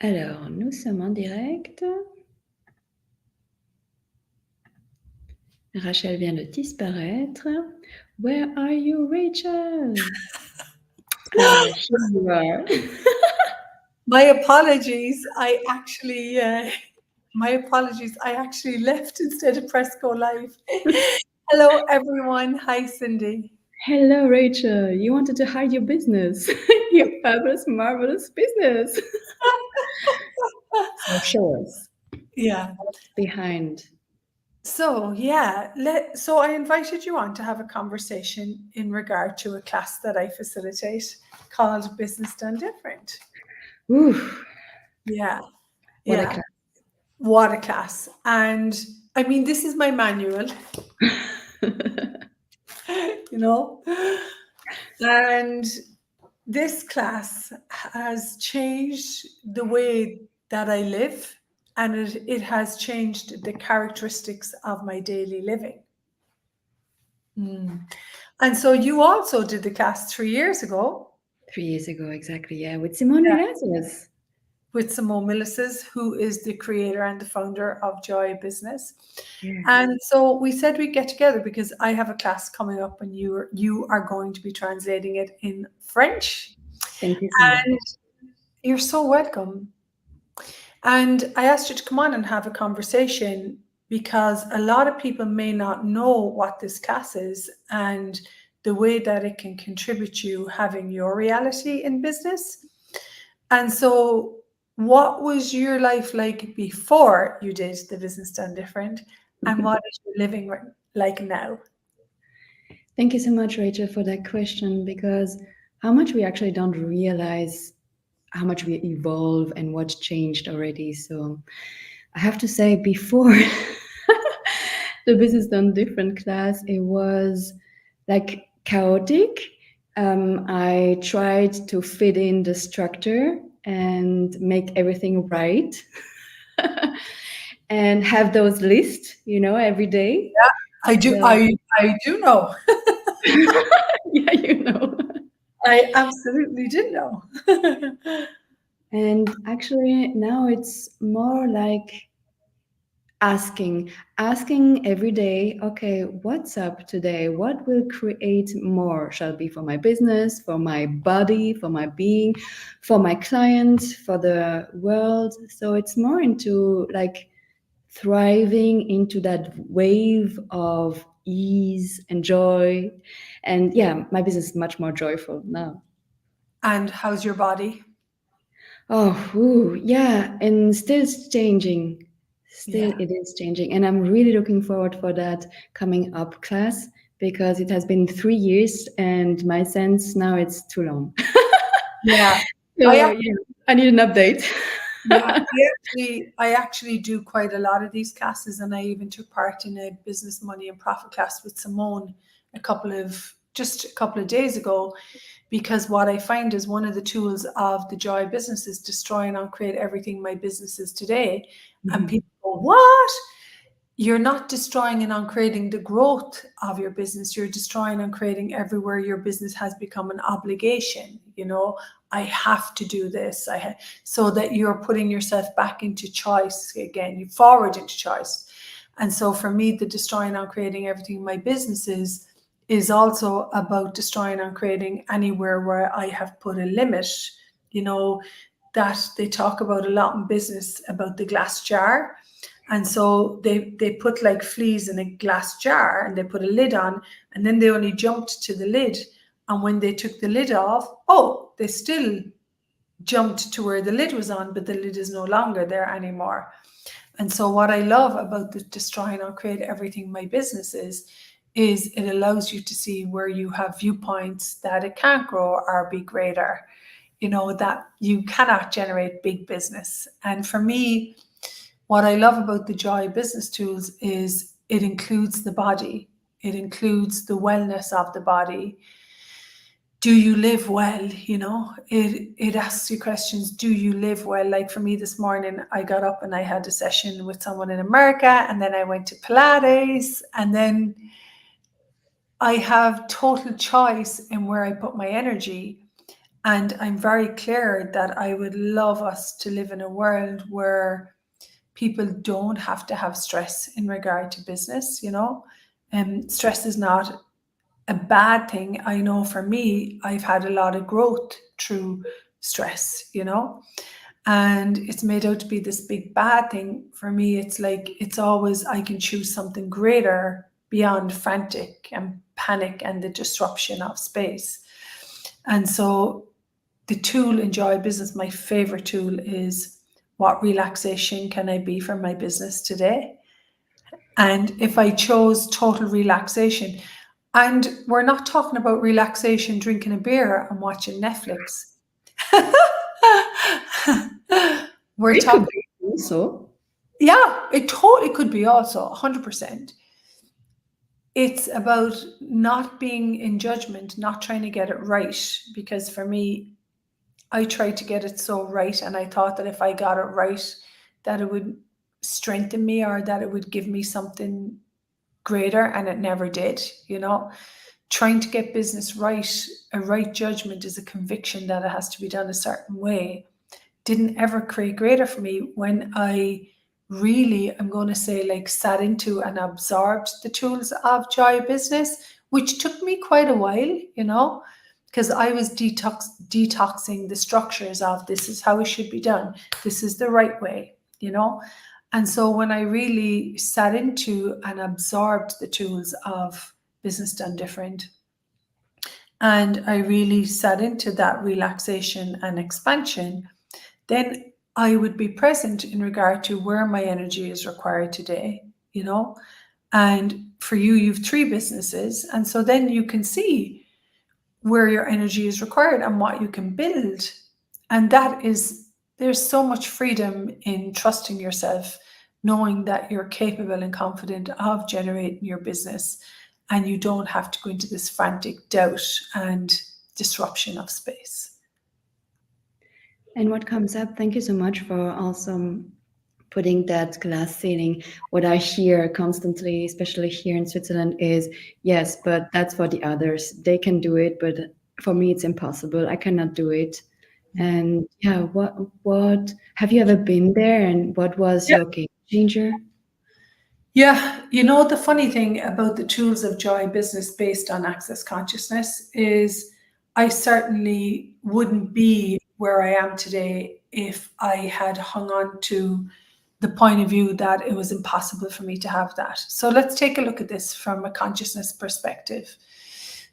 Alors, nous sommes en direct. Rachel vient de disparaître. Where are you, Rachel? Ah, here you are. My apologies. My apologies. I actually left instead of press go live. Hello, everyone. Hi, Cindy. Hello, Rachel. You wanted to hide your business, your fabulous, marvelous business. So show us Yeah. what's behind. So I invited you on to have a conversation in regard to a class that I facilitate called Business Done Different. Ooh, Yeah. what a Yeah. What a class. And I mean, this is my manual, you know, and this class has changed the way that I live, and it has changed the characteristics of my daily living. And so you also did the class 3 years ago 3 years ago, exactly. Yeah, with Simone Milasis. with Simone Millises, who is the creator and the founder of Joy Business. Yeah. And so we said we'd get together because I have a class coming up and you are going to be translating it in French. Thank you so much. And you're so welcome. And I asked you to come on and have a conversation because a lot of people may not know what this class is and the way that it can contribute to you having your reality in business. And so, what was your life like before you did the Business Done Different? And what is your living like now? Thank you so much, Rachel, for that question, because how much we actually don't realize how much we evolve and what's changed already. So I have to say, before the Business Done Different class, it was like chaotic. I tried to fit in the structure and make everything right and have those lists, every day. I do, So, I do know. yeah, you know. I absolutely did know. And actually, now it's more like asking every day, okay, what's up today? What will create more? Shall be for my business, for my body, for my being, for my clients, for the world. So it's more into like thriving into that wave of ease and joy. And yeah, my business is much more joyful now. And how's your body? Oh, ooh, yeah, and still it's changing. Still, Yeah. it is changing, and I'm really looking forward for that coming up class because it has been 3 years, and my sense now it's too long. Yeah. I So yeah, I need an update. Yeah, I actually do quite a lot of these classes, and I even took part in a business money and profit class with Simone just a couple of days ago, because what I find is one of the tools of the Joy Business is destroy and uncreate everything my business is today. And Mhm. people go, what? You're not destroying and uncreating the growth of your business. You're destroying and creating everywhere your business has become an obligation. I have to do this. So that you're putting yourself back into choice again. You forward into choice. And so for me, the destroying and creating everything in my business is also about destroying and creating anywhere where I have put a limit. You know, that they talk about a lot in business about the glass jar. And so they put like fleas in a glass jar and they put a lid on, and then they only jumped to the lid. And when they took the lid off, oh, they still jumped to where the lid was on, but the lid is no longer there anymore. And so what I love about the destroy and create everything my business is it allows you to see where you have viewpoints that it can't grow or be greater, that you cannot generate big business. And for me, what I love about the Joy Business Tools is it includes the body. It includes the wellness of the body. Do you live well? It asks you questions. Do you live well? Like for me this morning, I got up and I had a session with someone in America, and then I went to Pilates, and then I have total choice in where I put my energy. And I'm very clear that I would love us to live in a world where people don't have to have stress in regard to business, you know. Stress is not a bad thing. I know for me, I've had a lot of growth through stress, you know, and it's made out to be this big bad thing. For me, it's like, it's always, I can choose something greater beyond frantic and panic and the disruption of space. And so the tool in Joy Business, my favorite tool, is what relaxation can I be for my business today? And if I chose total relaxation, and we're not talking about relaxation drinking a beer and watching Netflix. We're It talking, could be also. yeah, it totally could be also 100%. It's about not being in judgment, not trying to get it right. Because for me, I tried to get it so right, and I thought that if I got it right, that it would strengthen me or that it would give me something greater, and it never did, you know. Trying to get business right, a right judgment is a conviction that it has to be done a certain way, didn't ever create greater for me when I really, I'm going to say, like, sat into and absorbed the tools of Joy Business, which took me quite a while, you know, because I was detoxing the structures of this is how it should be done. This is the right way, you know. And so when I really sat into and absorbed the tools of Business Done Different, and I really sat into that relaxation and expansion, then I would be present in regard to where my energy is required today, you know. And for you, you've 3 businesses. And so then you can see where your energy is required and what you can build. And that is, there's so much freedom in trusting yourself, knowing that you're capable and confident of generating your business, and you don't have to go into this frantic doubt and disruption of space. And what comes up, thank you so much for also putting that glass ceiling. What I hear constantly, especially here in Switzerland, is yes, but that's for the others. They can do it, but for me, it's impossible. I cannot do it. And yeah, what have you ever been there? And what was your game changer? Yeah, you know, the funny thing about the tools of Joy Business based on access consciousness is I certainly wouldn't be where I am today if I had hung on to the point of view that it was impossible for me to have that. So let's take a look at this from a consciousness perspective.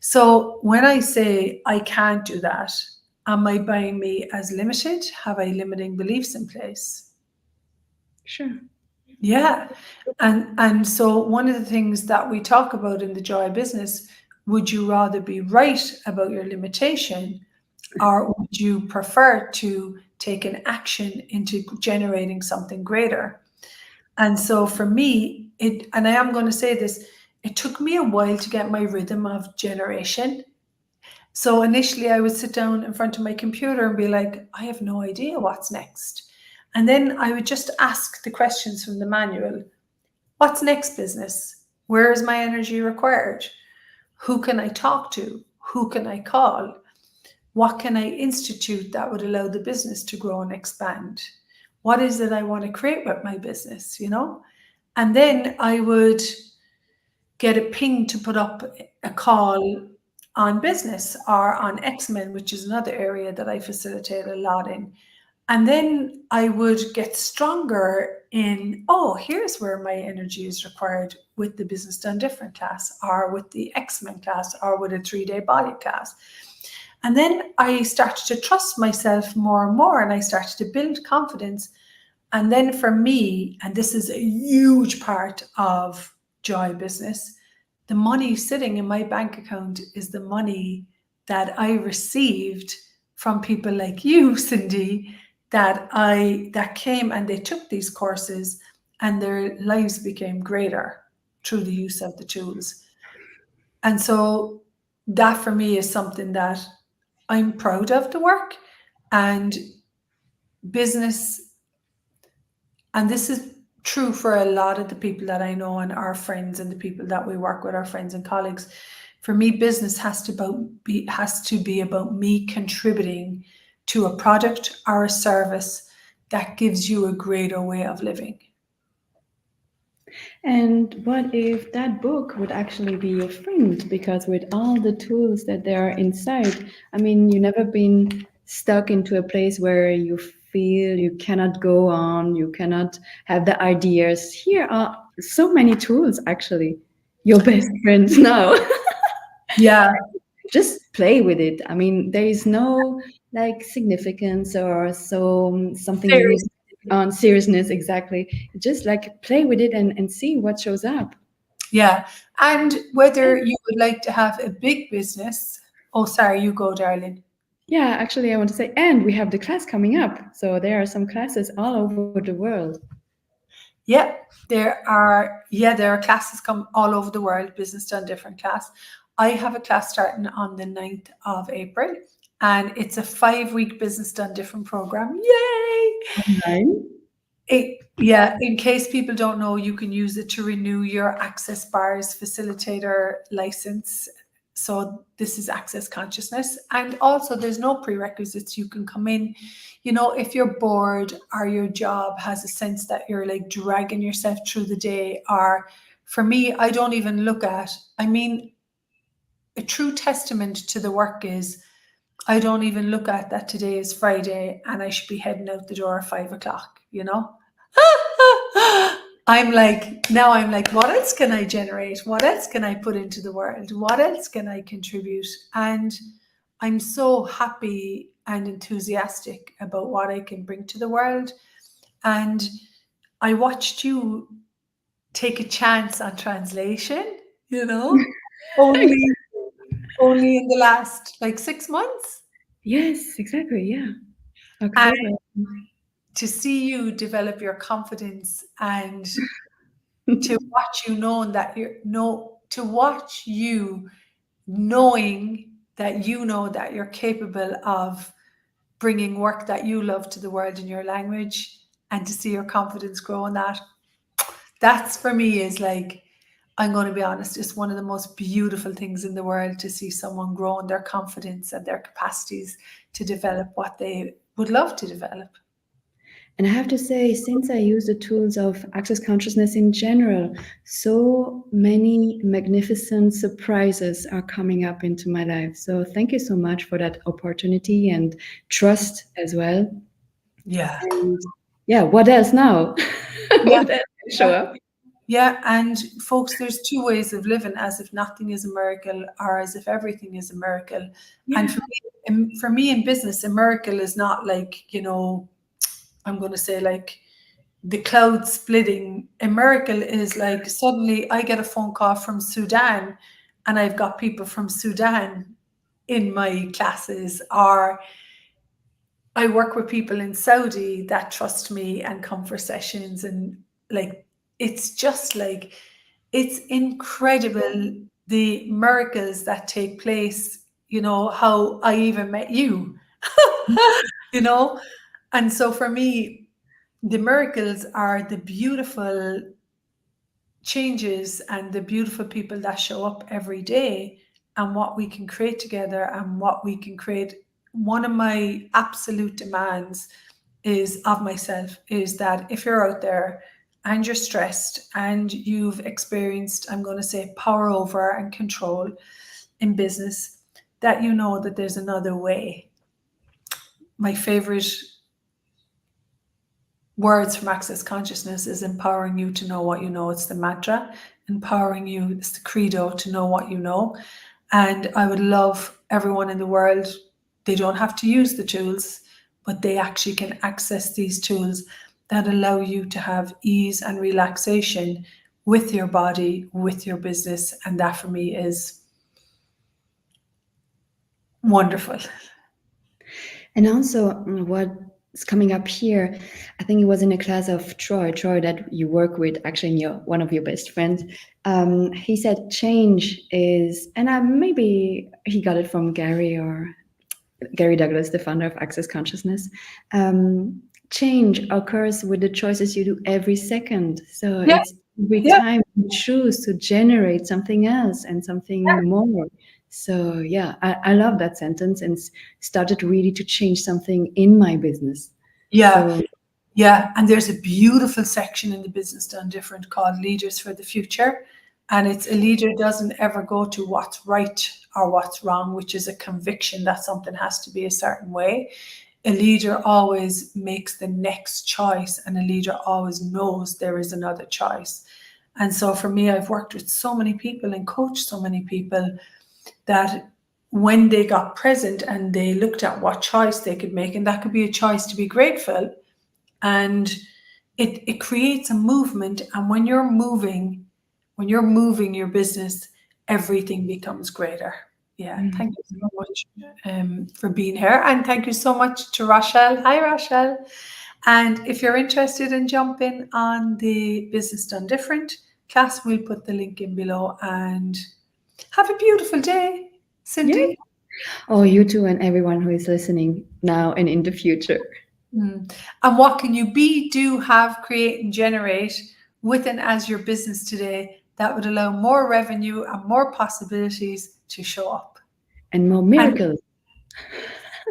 So when I say I can't do that, am I buying me as limited? Have I limiting beliefs in place? Sure. Yeah. And so one of the things that we talk about in the Joy Business, would you rather be right about your limitation, or would you prefer to take an action into generating something greater? And so for me, and I am going to say this, it took me a while to get my rhythm of generation. So initially I would sit down in front of my computer and be like, I have no idea what's next. And then I would just ask the questions from the manual. What's next, business? Where is my energy required? Who can I talk to? Who can I call? What can I institute that would allow the business to grow and expand? What is it I want to create with my business, you know? And then I would get a ping to put up a call on business or on X-Men, which is another area that I facilitate a lot in. And then I would get stronger in, oh, here's where my energy is required with the Business Done Different class, or with the X-Men class, or with a 3-day body class. And then I started to trust myself more and more, and I started to build confidence. And then for me, and this is a huge part of Joy Business, the money sitting in my bank account is the money that I received from people like you, Cindy, that came and they took these courses and their lives became greater through the use of the tools. And so that for me is something that I'm proud of, the work and business. And this is true for a lot of the people that I know and our friends and the people that we work with, our friends and colleagues. For me, business has to be about me contributing to a product or a service that gives you a greater way of living. And what if that book would actually be your friend? Because with all the tools that there are inside, I mean, you've never been stuck into a place where you feel you cannot go on, you cannot have the ideas. Here are so many tools, actually. Your best friends now. Yeah. Just play with it. I mean, there is no like significance or something you need on seriousness, exactly. Just like play with it and see what shows up. Yeah. And whether you would like to have a big business, oh, sorry, you go, darling. Yeah, actually, I want to say, and we have the class coming up. So there are some classes all over the world. Yeah, there are classes come all over the world, Business Done Different class. I have a class starting on the 9th of April, and it's a 5-week Business Done Different program. Yay! In case people don't know, you can use it to renew your Access Bars facilitator license. So this is Access Consciousness. And also there's no prerequisites. You can come in, if you're bored or your job has a sense that you're like dragging yourself through the day, or for me, I don't even look at, a true testament to the work is I don't even look at that today is Friday and I should be heading out the door at 5 o'clock, I'm like, what else can I generate? What else can I put into the world? What else can I contribute? And I'm so happy and enthusiastic about what I can bring to the world. And I watched you take a chance on translation, only in the last 6 months. Yes, exactly. Yeah. October. And to see you develop your confidence and to watch you knowing that to watch you knowing that that you're capable of bringing work that you love to the world in your language, and to see your confidence grow in that's for me is I'm going to be honest, it's one of the most beautiful things in the world to see someone grow in their confidence and their capacities to develop what they would love to develop. And I have to say, since I use the tools of Access Consciousness in general, so many magnificent surprises are coming up into my life. So thank you so much for that opportunity and trust as well. Yeah. And yeah, what else now? What else can show up? Yeah, and folks, there's two ways of living: as if nothing is a miracle, or as if everything is a miracle. Yeah. And for me in business, a miracle is not I'm going to say the clouds splitting. A miracle is suddenly I get a phone call from Sudan and I've got people from Sudan in my classes, or I work with people in Saudi that trust me and come for sessions, and it's just it's incredible the miracles that take place, how I even met you, and so for me, the miracles are the beautiful changes and the beautiful people that show up every day, and what we can create together and what we can create. One of my absolute demands is of myself is that if you're out there and you're stressed and you've experienced, I'm going to say, power over and control in business, that that there's another way. My favorite words from Access Consciousness is empowering you to know what you know. It's the mantra. Empowering you, it's the credo, to know what you know. And I would love everyone in the world, they don't have to use the tools, but they actually can access these tools that allow you to have ease and relaxation with your body, with your business. And that for me is wonderful. And also what's coming up here, I think it was in a class of Troy that you work with, actually one of your best friends. He said change is, and maybe he got it from Gary Douglas, the founder of Access Consciousness. Change occurs with the choices you do every second. So it's every Yeah. time we choose to generate something else and something more. So yeah, I love that sentence, and started really to change something in my business. Yeah. So Yeah, and there's a beautiful section in the Business Done Different called Leaders for the Future. And it's a leader doesn't ever go to what's right or what's wrong, which is a conviction that something has to be a certain way. A leader always makes the next choice, and a leader always knows there is another choice. And so for me, I've worked with so many people and coached so many people that when they got present and they looked at what choice they could make, and that could be a choice to be grateful, and it creates a movement. And when you're moving your business, everything becomes greater. Yeah, thank you so much for being here, and thank you so much to Rochelle. Hi, Rochelle. And if you're interested in jumping on the Business Done Different class, we'll put the link in below. And have a beautiful day, Cindy. oh, you too, and everyone who is listening now and in the future. And what can you be, do, have, create, and generate with and as your business today that would allow more revenue and more possibilities to show up? And more miracles.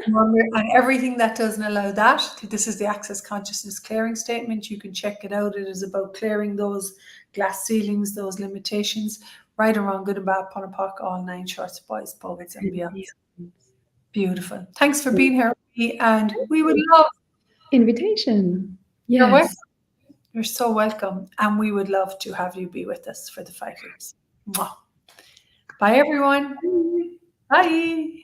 And everything that doesn't allow that, this is the Access Consciousness Clearing Statement. You can check it out. It is about clearing those glass ceilings, those limitations, right and wrong, good and bad, Ponapoc, all 9 shorts, boys, poets, and beyond. Beautiful. Thanks for being here, and we would love Invitation. your work. Yes. You're so welcome. And we would love to have you be with us for the 5 weeks. Mwah. Bye, everyone. Bye.